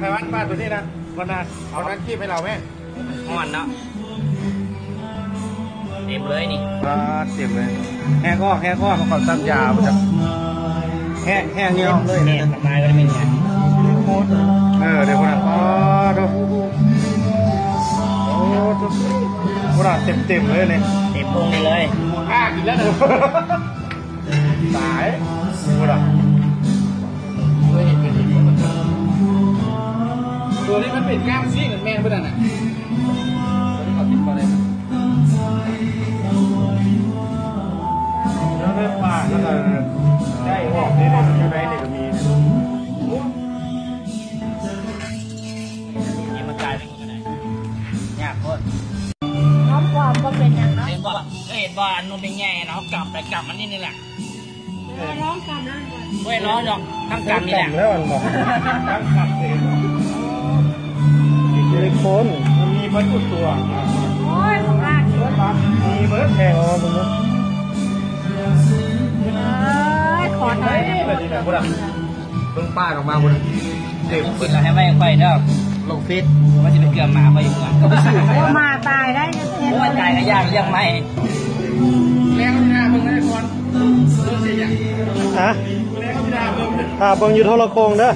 ไปวัดบ้านตัวนี้นะวันน่ะเอานั้นขี้ให้เราไหมอ่อนเนาะเต็มเลยนี่เต็มเลยแห้งข้อเขาขอตั้งยามันจะแห้งเงี้ยเลยเนี่ยทำลายก็ได้เป็นไงเดี๋ยวคนนั้นดูโอ้ดูคนนั้นเต็มเลยเนี่ยเต็มพุงเลยกินแล้วเลยตายคนนั้นตัวนี้มันเป็นก้ามซีเหมือนแมนเพื่อนน่ะขอติดมาเลยแล้วได้ปลาแล้วก็ได้หอกได้อยู่ในนี่ก็มีนี่มันกลายเป็นยังไงยากโคตรน้องความก็เป็นอย่างนั้นเห็นว่าอันนู้นเป็นไงเนาะกลับไปกลับมันนี่แหละร้องกำนั่นเว้ยร้องหรอกทั้งกลับนี่แหละแล้วมันบอกทั้งกลับเองมีคนมันมีเบิร์ดตัวโอ้ยของราชมีเบิร์ดแทงอ๋อมึงขอถ่ายแบบนี้นะพวกเราเพิ่งป้าออกมาบนเต็มกินแล้วให้ไม่ค่อยเด้อลงฟิตว่าจะเป็นเกลือหมาไปอยู่กันว่ามาตายได้โอ้ยตายก็ยากยังไม่แรงหน้ามึงได้ก่อนเริ่มเสียอย่างแรงหน้ามึงเบิ่งอยู่โทรโขงเด้อ